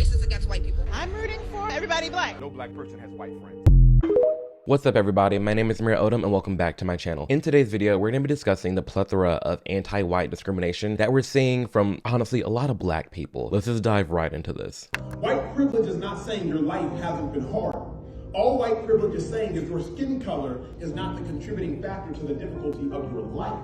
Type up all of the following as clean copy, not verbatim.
racist against white people. I'm rooting for everybody black. No black person has white friends. What's up everybody, my name is Amir Odom and welcome back to my channel. In today's video, we're going to be discussing the plethora of anti-white discrimination that we're seeing from, honestly, a lot of black people. Let's just dive right into this. White privilege is not saying your life hasn't been hard. All white privilege is saying is your skin color is not the contributing factor to the difficulty of your life.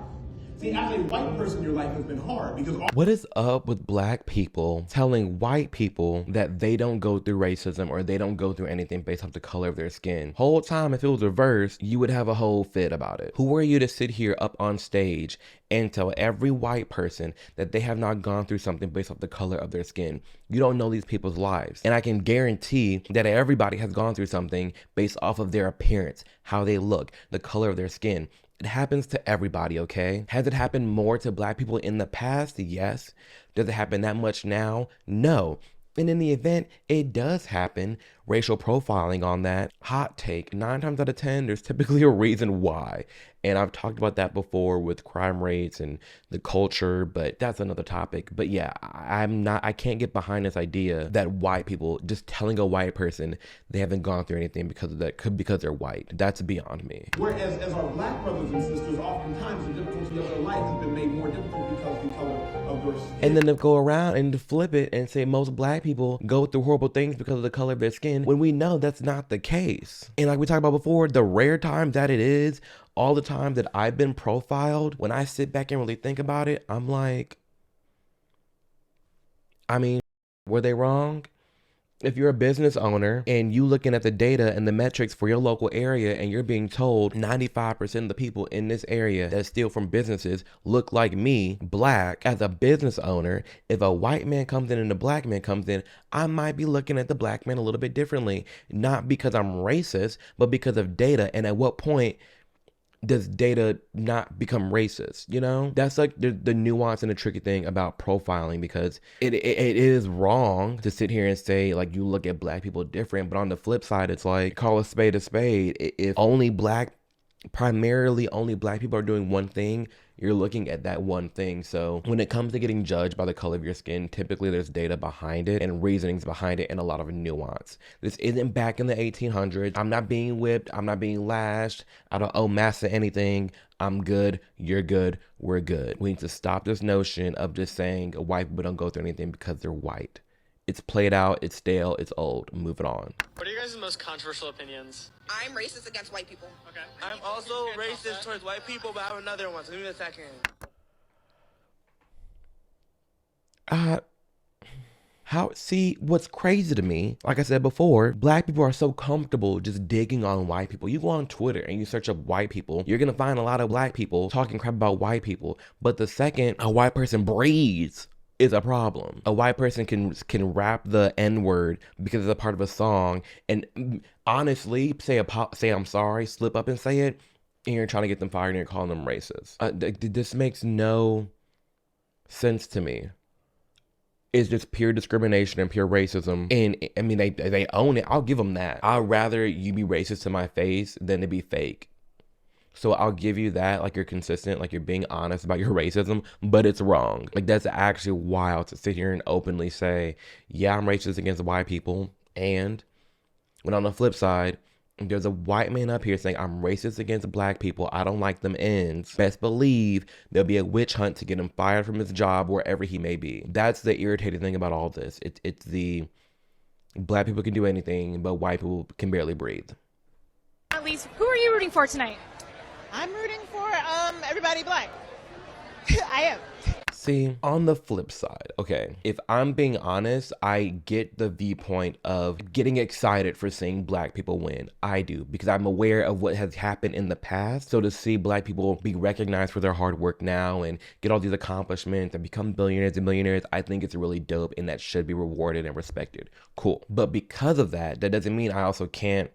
See, as a white person, your life has been hard because What is up with black people telling white people that they don't go through racism or they don't go through anything based off the color of their skin? Whole time, if it was reversed, you would have a whole fit about it. Who are you to sit here up on stage and tell every white person that they have not gone through something based off the color of their skin? You don't know these people's lives. And I can guarantee that everybody has gone through something based off of their appearance, how they look, the color of their skin. It happens to everybody, okay? Has it happened more to black people in the past? Yes. Does it happen that much now? No. And in the event it does happen, racial profiling on that, hot take, 9 times out of 10, there's typically a reason why. And I've talked about that before with crime rates and the culture, but that's another topic. But yeah, I can't get behind this idea that white people, just telling a white person they haven't gone through anything because of that, because they're white. That's beyond me. whereas as our black brothers and sisters, oftentimes the difficulty of their life has been made more difficult because of the color of their skin. And then to go around and to flip it and say most black people go through horrible things because of the color of their skin, when we know that's not the case. And like we talked about before, the rare times that it is, all the times that I've been profiled, when I sit back and really think about it, I'm like, I mean, were they wrong? If you're a business owner and you looking at the data and the metrics for your local area and you're being told 95% of the people in this area that steal from businesses look like me, black, as a business owner, if a white man comes in and a black man comes in, I might be looking at the black man a little bit differently. Not because I'm racist, but because of data. And at what point does data not become racist? You know, that's like the nuance and the tricky thing about profiling, because it is wrong to sit here and say like you look at black people different, but on the flip side, it's like call a spade a spade. If primarily only black people are doing one thing, you're looking at that one thing. So when it comes to getting judged by the color of your skin, typically there's data behind it and reasonings behind it and a lot of nuance. This isn't back in the 1800s. I'm not being whipped. I'm not being lashed. I don't owe massa anything. I'm good. You're good. We're good. We need to stop this notion of just saying white people don't go through anything because they're white. It's played out, it's stale, it's old. Move it on. What are your guys' most controversial opinions? I'm racist against white people. Okay. I'm also racist towards white people, but I have another one, so give me a second. See, what's crazy to me, like I said before, black people are so comfortable just digging on white people. You go on Twitter and you search up white people, you're gonna find a lot of black people talking crap about white people. But the second a white person breathes is a problem. A white person can rap the N-word because it's a part of a song, and honestly say I'm sorry, slip up and say it, and you're trying to get them fired and you're calling them racist. This makes no sense to me. It's just pure discrimination and pure racism. And I mean, they own it. I'll give them that. I'd rather you be racist to my face than to be fake. So I'll give you that, like you're consistent, like you're being honest about your racism, but it's wrong. Like that's actually wild to sit here and openly say, yeah, I'm racist against white people. And when on the flip side, there's a white man up here saying I'm racist against black people, I don't like them ends. Best believe there'll be a witch hunt to get him fired from his job wherever he may be. That's the irritating thing about all this. It's the black people can do anything, but white people can barely breathe. At least, who are you rooting for tonight? I'm rooting for everybody black. I am. See, on the flip side, okay, if I'm being honest, I get the viewpoint of getting excited for seeing black people win. I do, because I'm aware of what has happened in the past. So to see black people be recognized for their hard work now and get all these accomplishments and become billionaires and millionaires, I think it's really dope and that should be rewarded and respected. Cool. But because of that, that doesn't mean I also can't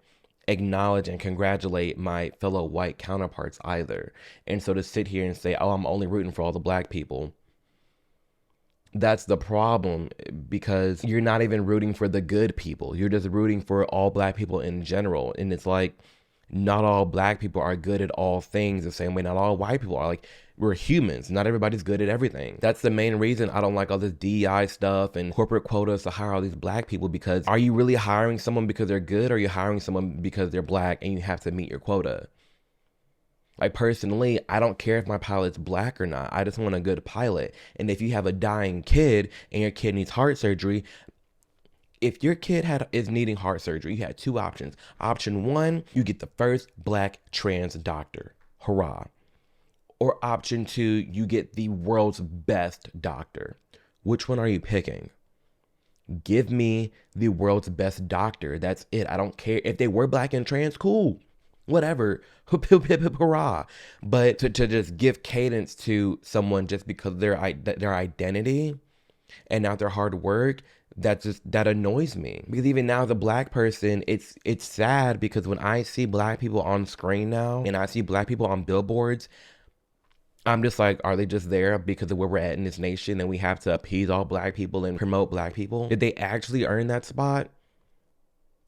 acknowledge and congratulate my fellow white counterparts either. And so to sit here and say, oh, I'm only rooting for all the black people, that's the problem, because you're not even rooting for the good people. You're just rooting for all black people in general. And it's like, Not all black people are good at all things the same way not all white people are. Like, we're humans. Not everybody's good at everything. That's the main reason I don't like all this DEI stuff and corporate quotas to hire all these black people, because are you really hiring someone because they're good, or are you hiring someone because they're black and you have to meet your quota? Like, personally, I don't care if my pilot's black or not. I just want a good pilot. And if you have a dying kid and your kid needs heart surgery, if your kid is needing heart surgery, you had two options. Option one, you get the first black trans doctor. Hurrah. Or option two, you get the world's best doctor. Which one are you picking? Give me the world's best doctor. That's it. I don't care. If they were black and trans, cool. Whatever. Hurrah. But to just give cadence to someone just because of their identity and not their hard work, that annoys me. Because even now as a black person, it's sad, because when I see black people on screen now and I see black people on billboards, I'm just like, are they just there because of where we're at in this nation and we have to appease all black people and promote black people? Did they actually earn that spot?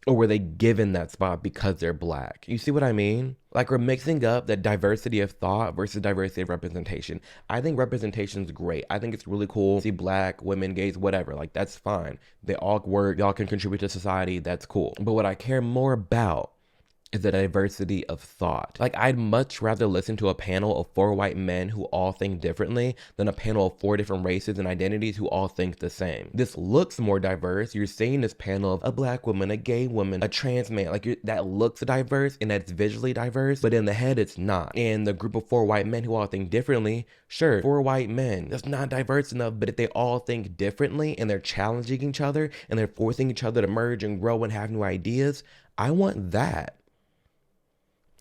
Or were they given that spot because they're black? You see what I mean? Like, we're mixing up the diversity of thought versus diversity of representation. I think representation is great. I think it's really cool to see black, women, gays, whatever. Like, that's fine. They all work. They all can contribute to society. That's cool. But what I care more about is the diversity of thought. Like, I'd much rather listen to a panel of 4 white men who all think differently than a panel of 4 different races and identities who all think the same. This looks more diverse. You're seeing this panel of a black woman, a gay woman, a trans man. Like, that looks diverse and that's visually diverse, but in the head it's not. And the group of 4 white men who all think differently, sure, 4 white men, that's not diverse enough. But if they all think differently and they're challenging each other and they're forcing each other to merge and grow and have new ideas, I want that.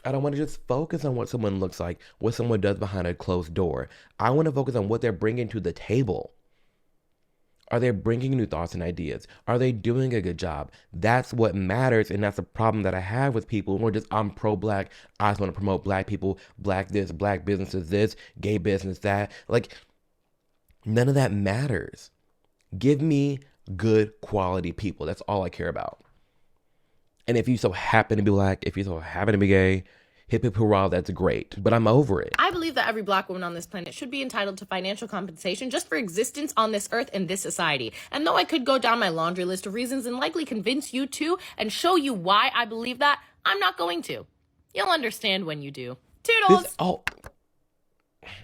I don't want to just focus on what someone looks like, what someone does behind a closed door. I want to focus on what they're bringing to the table. Are they bringing new thoughts and ideas? Are they doing a good job? That's what matters, and that's the problem that I have with people who are just, I'm pro-black, I just want to promote black people, black this, black businesses this, gay business that. Like, none of that matters. Give me good quality people. That's all I care about. And if you so happen to be black, if you so happen to be gay, hip hip hurrah, that's great. But I'm over it. I believe that every black woman on this planet should be entitled to financial compensation just for existence on this earth and this society. And though I could go down my laundry list of reasons and likely convince you to and show you why I believe that, I'm not going to. You'll understand when you do. Toodles!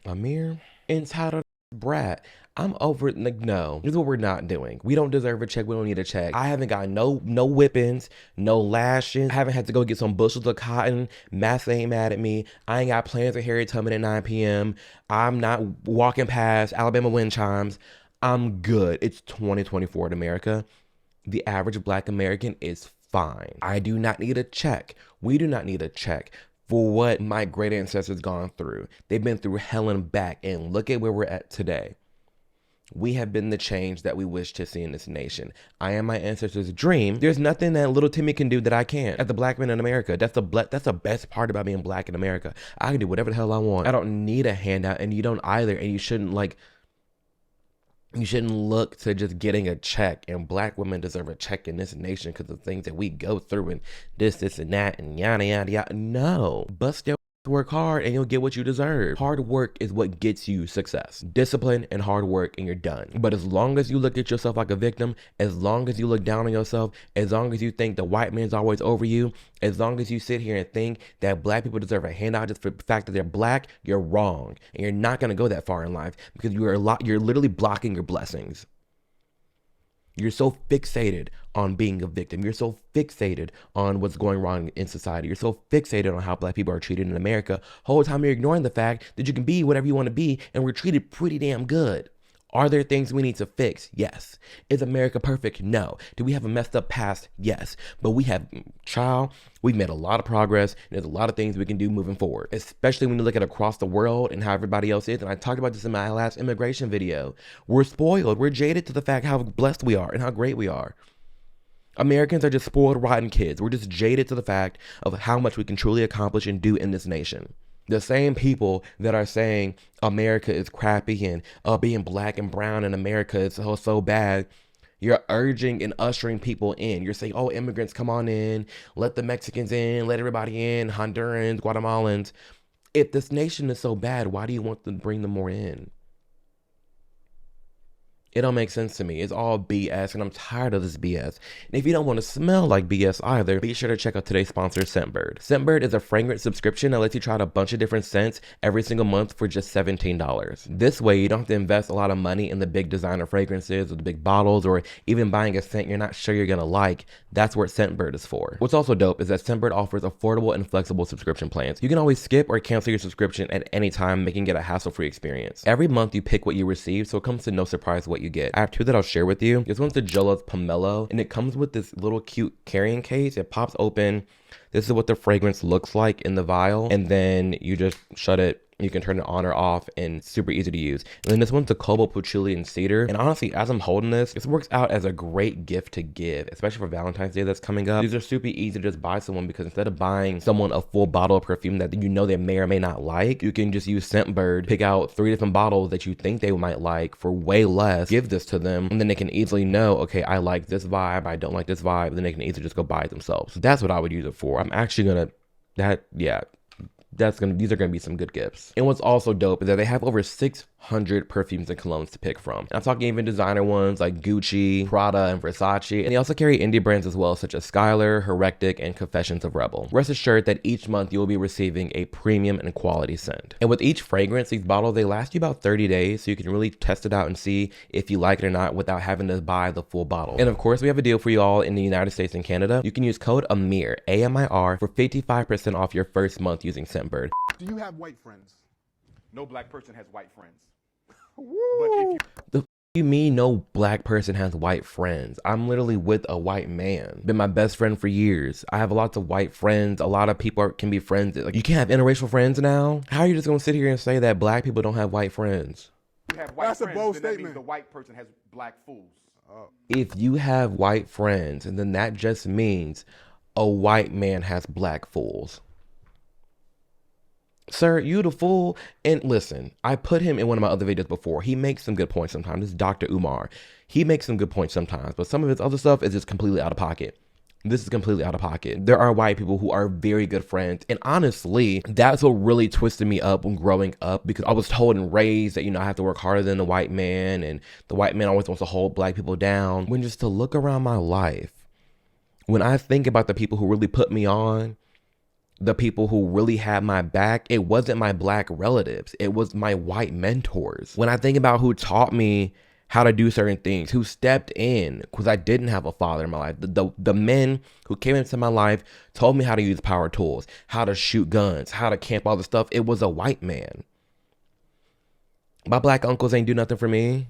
Amir, entitled brat. I'm over it. Like, no, this is what we're not doing. We don't deserve a check. We don't need a check. I haven't got no whippings, no lashings. I haven't had to go get some bushels of cotton. Mass ain't mad at me. I ain't got plans with Harriet Tubman at 9 p.m. I'm not walking past Alabama wind chimes. I'm good. It's 2024 in America. The average black American is fine. I do not need a check. We do not need a check for what my great ancestors gone through. They've been through hell and back, and look at where we're at today. We have been the change that we wish to see in this nation. I am my ancestors' dream. There's nothing that little Timmy can do that I can't. As a black man in America, that's the best part about being black in America. I can do whatever the hell I want. I don't need a handout, and you don't either. And you shouldn't look to just getting a check. And black women deserve a check in this nation because of things that we go through and this and that and yada yada yada. No, bust your work hard and you'll get what you deserve. Hard work is what gets you success. Discipline and hard work, and you're done. But as long as you look at yourself like a victim, as long as you look down on yourself, as long as you think the white man's always over you, as long as you sit here and think that black people deserve a handout just for the fact that they're black, you're wrong. And you're not going to go that far in life because you're literally blocking your blessings. You're so fixated on being a victim. You're so fixated on what's going wrong in society. You're so fixated on how black people are treated in America. Whole time you're ignoring the fact that you can be whatever you want to be and we're treated pretty damn good. Are there things we need to fix? Yes. Is America perfect? No. Do we have a messed up past? Yes. But we've made a lot of progress. And there's a lot of things we can do moving forward, especially when you look at across the world and how everybody else is. And I talked about this in my last immigration video. We're spoiled. We're jaded to the fact how blessed we are and how great we are. Americans are just spoiled, rotten kids. We're just jaded to the fact of how much we can truly accomplish and do in this nation. The same people that are saying America is crappy and being black and brown in America is so bad, You're urging and ushering people in. You're saying, oh, immigrants, come on in. Let the Mexicans in. Let everybody in. Hondurans, Guatemalans. If this nation is so bad, why do you want to bring them more in? It don't make sense to me. It's all BS, and I'm tired of this BS. And if you don't want to smell like BS either, be sure to check out today's sponsor, Scentbird. Scentbird is a fragrance subscription that lets you try out a bunch of different scents every single month for just $17. This way, you don't have to invest a lot of money in the big designer fragrances or the big bottles, or even buying a scent you're not sure you're gonna like. That's what Scentbird is for. What's also dope is that Scentbird offers affordable and flexible subscription plans. You can always skip or cancel your subscription at any time, making it a hassle-free experience. Every month, you pick what you receive, so it comes to no surprise what you get. I have two that I'll share with you. This one's the Jola's Pomelo, and it comes with this little cute carrying case. It pops open. This is what the fragrance looks like in the vial, and then you just shut it. You can turn it on or off, and super easy to use. And then this one's the Cobalt Patchouli and Cedar. And honestly, as I'm holding this works out as a great gift to give, especially for Valentine's Day that's coming up. These are super easy to just buy someone, because instead of buying someone a full bottle of perfume that you know they may or may not like, you can just use Scentbird, pick out 3 different bottles that you think they might like for way less, give this to them, and then they can easily know, okay, I like this vibe, I don't like this vibe, and then they can easily just go buy it themselves. So that's what I would use it for. I'm actually gonna, these are gonna be some good gifts. And what's also dope is that they have over 600 perfumes and colognes to pick from. And I'm talking even designer ones like Gucci, Prada, and Versace. And they also carry indie brands as well, such as Skylar, Herectic, and Confessions of Rebel. Rest assured that each month you will be receiving a premium and quality scent. And with each fragrance, these bottles, they last you about 30 days, so you can really test it out and see if you like it or not without having to buy the full bottle. And of course, we have a deal for you all in the United States and Canada. You can use code Amir, AMIR, for 55% off your first month using Scentbird. Do you have white friends? No black person has white friends. Woo! The you mean no black person has white friends? I'm literally with a white man. Been my best friend for years. I have lots of white friends. A lot of people can be friends. Like, you can't have interracial friends now? How are you just gonna sit here and say that black people don't have white friends? You have white That's a friends, bold then that statement. means the white person has black fools. If you have white friends, and then that just means a white man has black fools. Sir, you the fool. And listen, I put him in one of my other videos before. He makes some good points sometimes. This is Dr. Umar. He makes some good points sometimes, but some of his other stuff is just completely out of pocket. This is completely out of pocket. There are white people who are very good friends. And honestly, that's what really twisted me up when growing up, because I was told and raised that, I have to work harder than the white man, and the white man always wants to hold black people down. When just to look around my life, when I think about the people who really put me on, the people who really had my back, it wasn't my black relatives. It was my white mentors. When I think about who taught me how to do certain things, who stepped in because I didn't have a father in my life, the men who came into my life told me how to use power tools, how to shoot guns, how to camp, all the stuff. It was a white man. My black uncles ain't do nothing for me.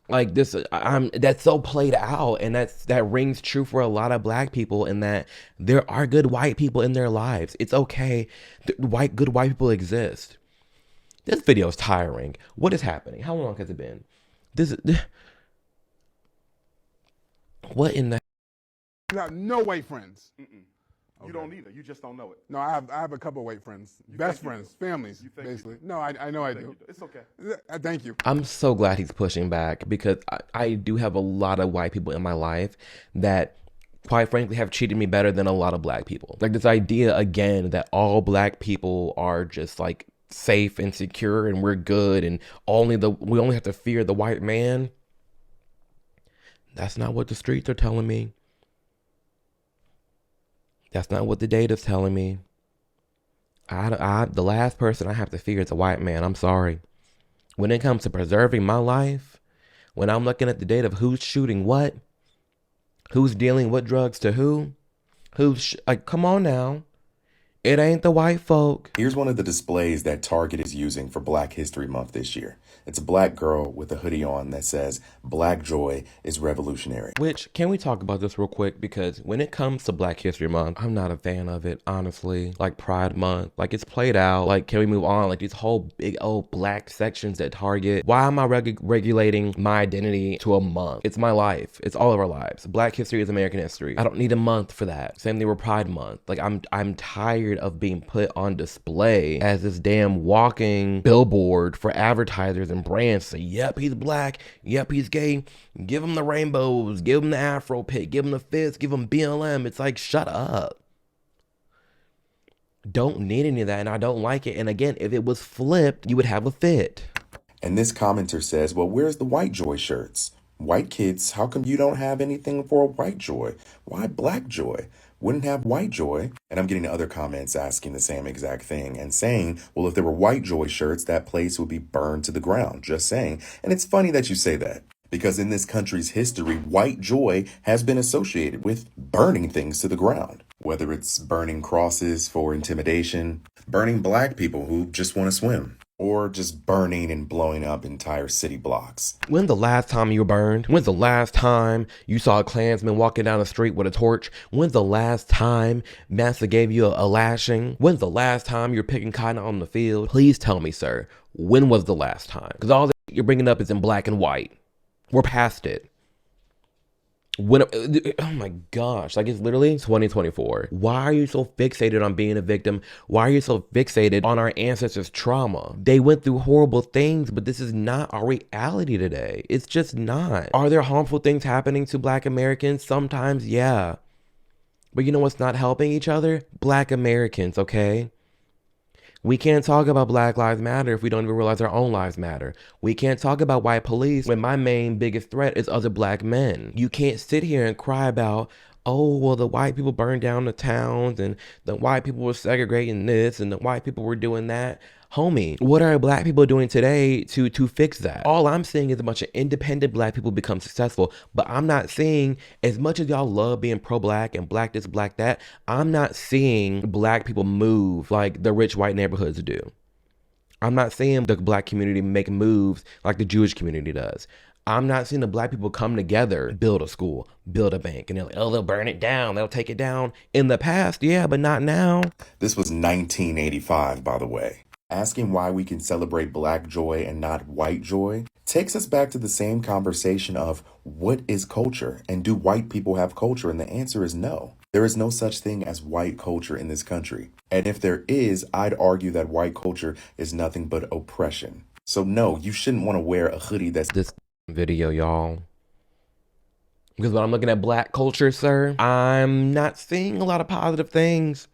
Like this, that's so played out, and that rings true for a lot of black people, in that there are good white people in their lives. It's okay. Good white people exist. This video is tiring. What is happening? How long has it been? What in the? You have no white friends. You don't either. You just don't know it. No, I have a couple of white friends, best friends, families, basically. No, I know I do. It's okay. Thank you. I'm so glad he's pushing back, because I do have a lot of white people in my life that, quite frankly, have treated me better than a lot of black people. Like this idea again that all black people are just like safe and secure and we're good, and we only have to fear the white man. That's not what the streets are telling me. That's not what the data's telling me. The last person I have to fear is a white man. I'm sorry. When it comes to preserving my life, when I'm looking at the data of who's shooting what, who's dealing what drugs to who, come on now. It ain't the white folk. Here's one of the displays that Target is using for Black History Month this year. It's a black girl with a hoodie on that says, "Black joy is revolutionary." Which, can we talk about this real quick? Because when it comes to Black History Month, I'm not a fan of it, honestly. Like Pride Month, like it's played out. Like, can we move on? Like these whole big old black sections at Target. Why am I regulating my identity to a month? It's my life. It's all of our lives. Black history is American history. I don't need a month for that. Same thing with Pride Month. Like I'm tired of being put on display as this damn walking billboard for advertisers and different brands. Say, yep, he's black. Yep, he's gay. Give him the rainbows. Give him the Afro pick. Give him the fist. Give him BLM. It's like, shut up. Don't need any of that, and I don't like it. And again, if it was flipped, you would have a fit. And this commenter says, well, where's the white joy shirts? White kids, how come you don't have anything for a white joy? Why black joy? Wouldn't have white joy. And I'm getting other comments asking the same exact thing and saying, well, if there were white joy shirts, that place would be burned to the ground. Just saying. And it's funny that you say that, because in this country's history, white joy has been associated with burning things to the ground, whether it's burning crosses for intimidation, burning black people who just want to swim, or just burning and blowing up entire city blocks. When's the last time you were burned? When's the last time you saw a Klansman walking down the street with a torch? When's the last time Massa gave you a lashing? When's the last time you're picking cotton on the field? Please tell me, sir, when was the last time? Because all that you're bringing up is in black and white. We're past it. When, oh my gosh, like it's literally 2024. Why are you so fixated on being a victim? Why are you so fixated on our ancestors' trauma? They went through horrible things, but this is not our reality today. It's just not. Are there harmful things happening to black Americans? Sometimes, yeah. But you know what's not helping each other? Black Americans, okay? We can't talk about Black Lives Matter if we don't even realize our own lives matter. We can't talk about white police when my main biggest threat is other black men. You can't sit here and cry about, oh, well, the white people burned down the towns and the white people were segregating this and the white people were doing that. Homie, what are black people doing today to fix that? All I'm seeing is a bunch of independent black people become successful, but I'm not seeing, as much as y'all love being pro-black and black this, black that, I'm not seeing black people move like the rich white neighborhoods do. I'm not seeing the black community make moves like the Jewish community does. I'm not seeing the black people come together, build a school, build a bank, and they're like, oh, they'll burn it down, they'll take it down. In the past, yeah, but not now. This was 1985, by the way. Asking why we can celebrate black joy and not white joy takes us back to the same conversation of what is culture and do white people have culture? And the answer is no. There is no such thing as white culture in this country. And if there is, I'd argue that white culture is nothing but oppression. So no, you shouldn't want to wear a hoodie that's this video, y'all. Because when I'm looking at black culture, sir, I'm not seeing a lot of positive things.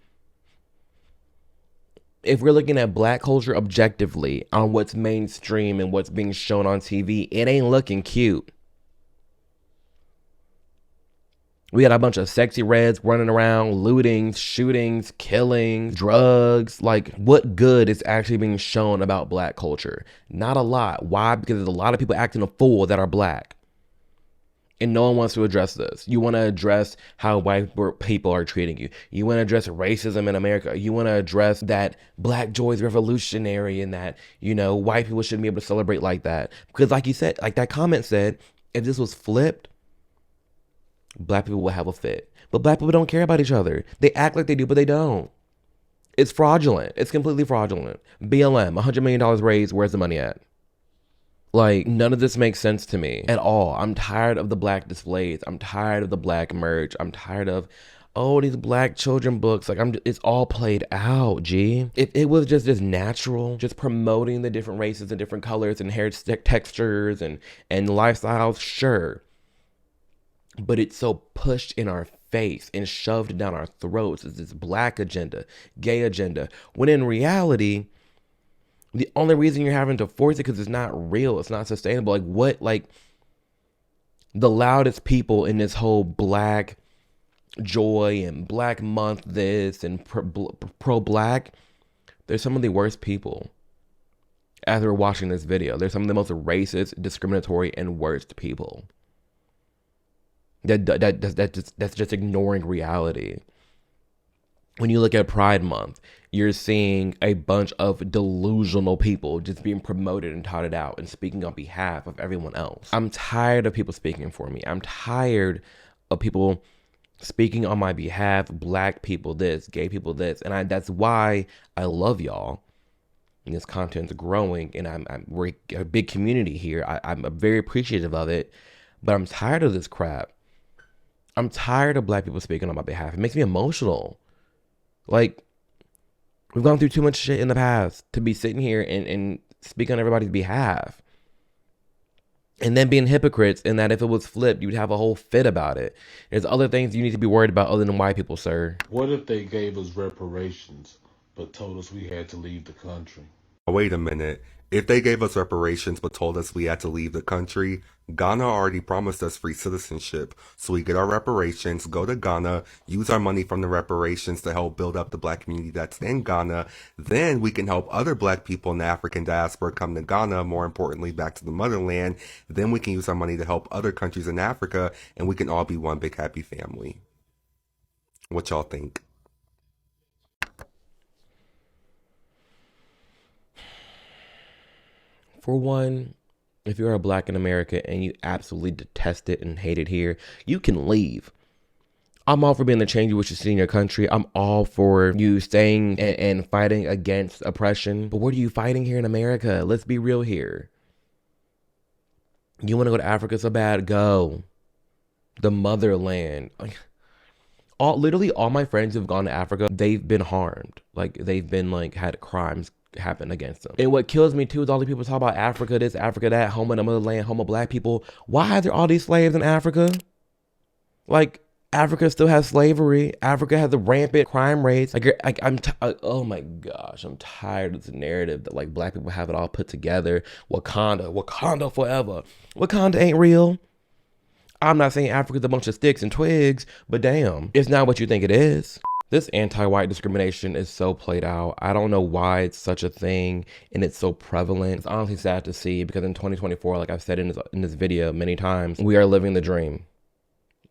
If we're looking at black culture objectively on what's mainstream and what's being shown on TV, it ain't looking cute. We got a bunch of sexy reds running around, looting, shootings, killings, drugs. Like, what good is actually being shown about black culture? Not a lot. Why? Because there's a lot of people acting a fool that are black. And no one wants to address this. You want to address how white people are treating you. You want to address racism in America. You want to address that black joy is revolutionary and that, you know, white people shouldn't be able to celebrate like that. Because like you said, like that comment said, if this was flipped, black people will have a fit. But black people don't care about each other. They act like they do, but they don't. It's fraudulent. It's completely fraudulent. BLM, $100 million raised. Where's the money at? Like, none of this makes sense to me at all. I'm tired of the black displays. I'm tired of the black merch. I'm tired of, oh, these black children books. Like, it's all played out, G. If it was just as natural, just promoting the different races and different colors and hair textures and lifestyles, sure. But it's so pushed in our face and shoved down our throats as this black agenda, gay agenda, when in reality, the only reason you're having to force it because it's not real, it's not sustainable. Like what, like the loudest people in this whole black joy and black month this and pro-black, they're some of the worst people. As we're watching this video, they're some of the most racist, discriminatory, and worst people. That's just ignoring reality. When you look at Pride Month, you're seeing a bunch of delusional people just being promoted and touted out and speaking on behalf of everyone else. I'm tired of people speaking for me. I'm tired of people speaking on my behalf, black people this, gay people this. And that's why I love y'all. And this content's growing and we're a big community here. I'm very appreciative of it, but I'm tired of this crap. I'm tired of black people speaking on my behalf. It makes me emotional. Like, we've gone through too much shit in the past to be sitting here and speak on everybody's behalf. and then being hypocrites in that if it was flipped, you'd have a whole fit about it. There's other things you need to be worried about other than white people, sir. What if they gave us reparations, but told us we had to leave the country? Wait a minute. If they gave us reparations but told us we had to leave the country, Ghana already promised us free citizenship. So we get our reparations, go to Ghana, use our money from the reparations to help build up the black community that's in Ghana. Then we can help other black people in the African diaspora come to Ghana, more importantly, back to the motherland. Then we can use our money to help other countries in Africa, and we can all be one big happy family. What y'all think? For one, if you're a black in America and you absolutely detest it and hate it here, you can leave. I'm all for being the change you wish to see in your country. I'm all for you staying and fighting against oppression. But what are you fighting here in America? Let's be real here. You want to go to Africa so bad? Go. The motherland. Literally all my friends who've gone to Africa, they've been harmed. Like they've been had crimes happen against them. And what kills me too is all the people talk about Africa this, Africa that, home of the motherland, home of black people. Why are there all these slaves in Africa? Like Africa still has slavery. Africa has a rampant crime rates. Oh my gosh, I'm tired of this narrative that black people have it all put together. Wakanda forever. Wakanda ain't real. I'm not saying Africa's a bunch of sticks and twigs, but damn, it's not what you think it is. This anti-white discrimination is so played out. I don't know why it's such a thing and it's so prevalent. It's honestly sad to see because in 2024, like I've said in this video many times, we are living the dream.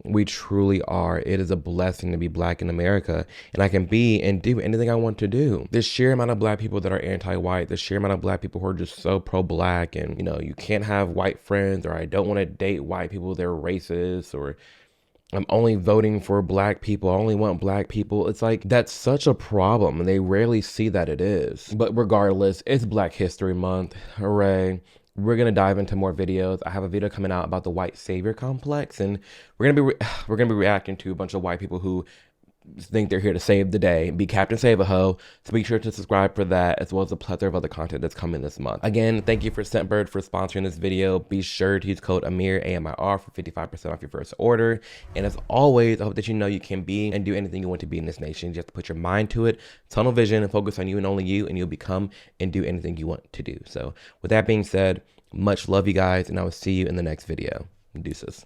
We truly are. It is a blessing to be black in America, and I can be and do anything I want to do. The sheer amount of black people that are anti-white, the sheer amount of black people who are just so pro-black and, you can't have white friends, or I don't want to date white people, they're racist, or I'm only voting for black people, I only want black people. It's that's such a problem, and they rarely see that it is. But regardless, it's Black History Month. Hooray. We're going to dive into more videos. I have a video coming out about the white savior complex, and we're going to be reacting to a bunch of white people who think they're here to save the day, be Captain Save-A-Ho. So be sure to subscribe for that, as well as a plethora of other content that's coming this month. Again, thank you for Scentbird for sponsoring this video. Be sure to use code Amir, AMIR, for 55% off your first order. And as always, I hope that you can be and do anything you want to be in this nation. You just have to put your mind to it, tunnel vision, and focus on you and only you, and you'll become and do anything you want to do. So with that being said, much love, you guys, and I will see you in the next video. Deuces.